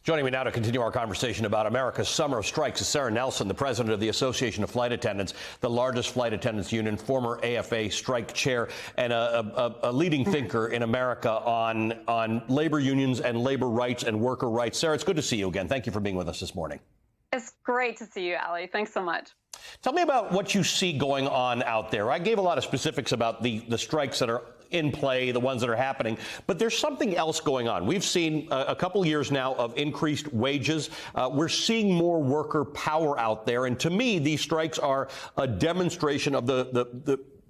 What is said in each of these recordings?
Joining me now to continue our conversation about America's summer of strikes is Sarah Nelson, the president of the Association of Flight Attendants, the largest flight attendants union, former AFA strike chair, and a leading thinker in America on labor unions and labor rights and worker rights. Sarah, it's good to see you again. Thank you for being with us this morning. It's great to see you, Ali. Thanks so much. Tell me about what you see going on out there. I gave a lot of specifics about the strikes that are in play, the ones that are happening, but there's something else going on. We've seen a couple years now of increased wages. We're seeing more worker power out there, and to me, these strikes are a demonstration of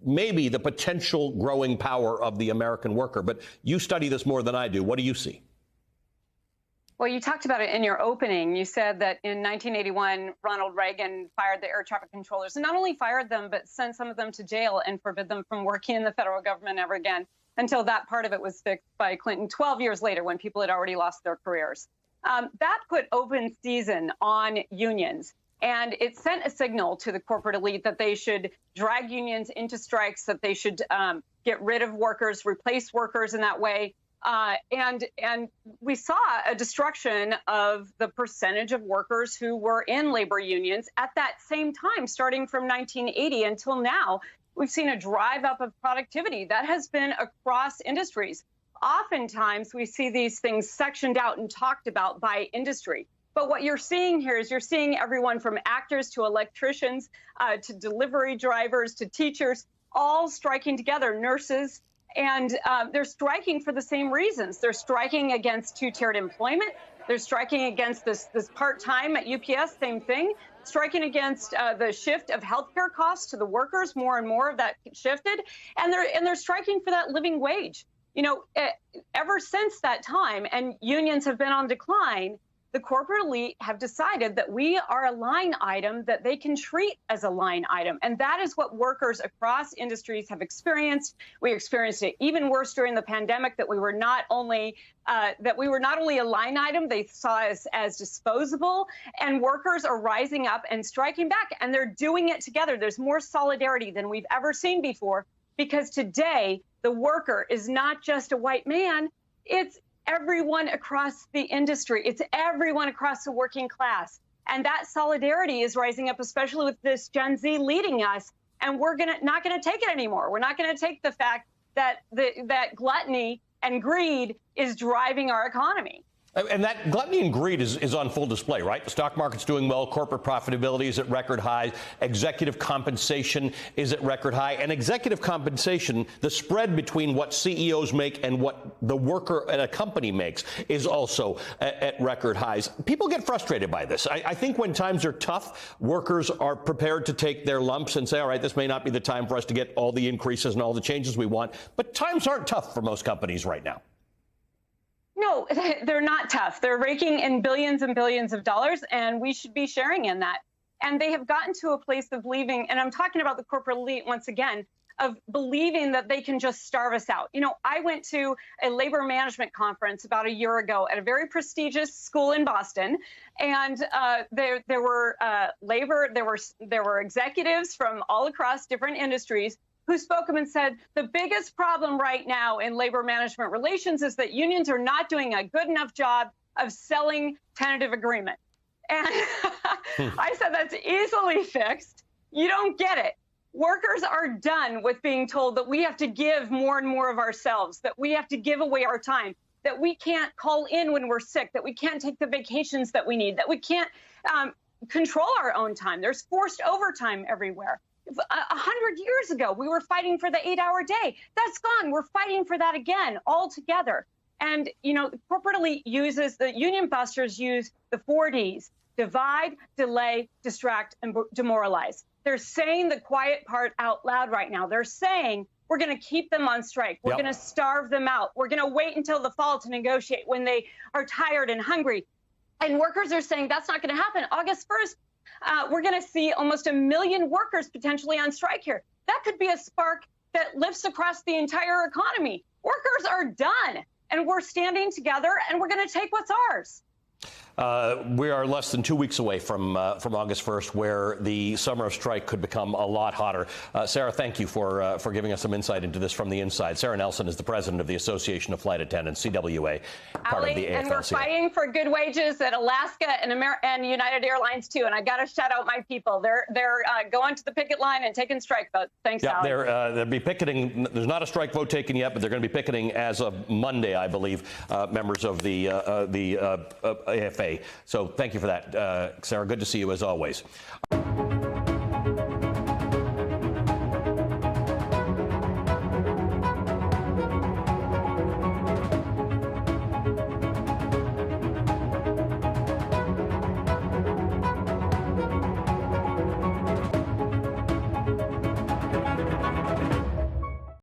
maybe the potential growing power of the American worker. But you study this more than I do. What do you see? Well, you talked about it in your opening. You said that in 1981, Ronald Reagan fired the air traffic controllers, and not only fired them, but sent some of them to jail and forbid them from working in the federal government ever again, until that part of it was fixed by Clinton 12 years later, when people had already lost their careers. That put open season on unions, and it sent a signal to the corporate elite that they should drag unions into strikes, that they should get rid of workers, replace workers in that way. And we saw a destruction of the percentage of workers who were in labor unions at that same time, starting from 1980 until now. We've seen a drive up of productivity that has been across industries. Oftentimes, we see these things sectioned out and talked about by industry. But what you're seeing here is you're seeing everyone from actors to electricians to delivery drivers to teachers all striking together, nurses. And they're striking for the same reasons. They're striking against two-tiered employment. They're striking against this part-time at UPS, same thing. Striking against the shift of healthcare costs to the workers, more and more of that shifted. And they're striking for that living wage. You know, ever since that time, and unions have been on decline, the corporate elite have decided that we are a line item that they can treat as a line item. And that is what workers across industries have experienced. We experienced it even worse during the pandemic, that we were not only a line item, they saw us as disposable. And workers are rising up and striking back, and they're doing it together. There's more solidarity than we've ever seen before, because today the worker is not just a white man, it's everyone across the industry. It's everyone across the working class. And that solidarity is rising up, especially with this Gen Z leading us. And we're not going to take it anymore. We're not going to take the fact that that gluttony and greed is driving our economy. And that gluttony and greed is on full display, right? The stock market's doing well. Corporate profitability is at record highs. Executive compensation is at record high. And executive compensation, the spread between what CEOs make and what the worker at a company makes, is also at record highs. People get frustrated by this. I think when times are tough, workers are prepared to take their lumps and say, all right, this may not be the time for us to get all the increases and all the changes we want. But times aren't tough for most companies right now. No, they're not tough. They're raking in billions and billions of dollars, and we should be sharing in that. And they have gotten to a place of believing, and I'm talking about the corporate elite once again, of believing that they can just starve us out. You know, I went to a labor management conference about a year ago at a very prestigious school in Boston, and there were executives from all across different industries who spoke up and said, the biggest problem right now in labor management relations is that unions are not doing a good enough job of selling tentative agreement. And I said, that's easily fixed. You don't get it. Workers are done with being told that we have to give more and more of ourselves, that we have to give away our time, that we can't call in when we're sick, that we can't take the vacations that we need, that we can't control our own time. There's forced overtime everywhere. 100 years ago, we were fighting for the 8-hour day. That's gone. We're fighting for that again, all together. And, you know, the corporate elite the union busters use the 4 Ds: divide, delay, distract, and demoralize. They're saying the quiet part out loud right now. They're saying we're going to keep them on strike. We're going to starve them out. We're going to wait until the fall to negotiate when they are tired and hungry. And workers are saying that's not going to happen. August 1st, we're going to see almost 1 million workers potentially on strike here. That could be a spark that lifts across the entire economy. Workers are done, and we're standing together, and we're going to take what's ours. We are less than 2 weeks away from August 1st, where the summer of strike could become a lot hotter. Sarah, thank you for giving us some insight into this from the inside. Sarah Nelson is the president of the Association of Flight Attendants, CWA, part of the AFL-CIO. And we're fighting for good wages at Alaska and United Airlines too. And I got to shout out my people. They're going to the picket line and taking strike votes. Thanks, Alex. They'll be picketing. There's not a strike vote taken yet, but they're going to be picketing as of Monday, I believe, members of the AFA. So thank you for that, Sarah. Good to see you as always.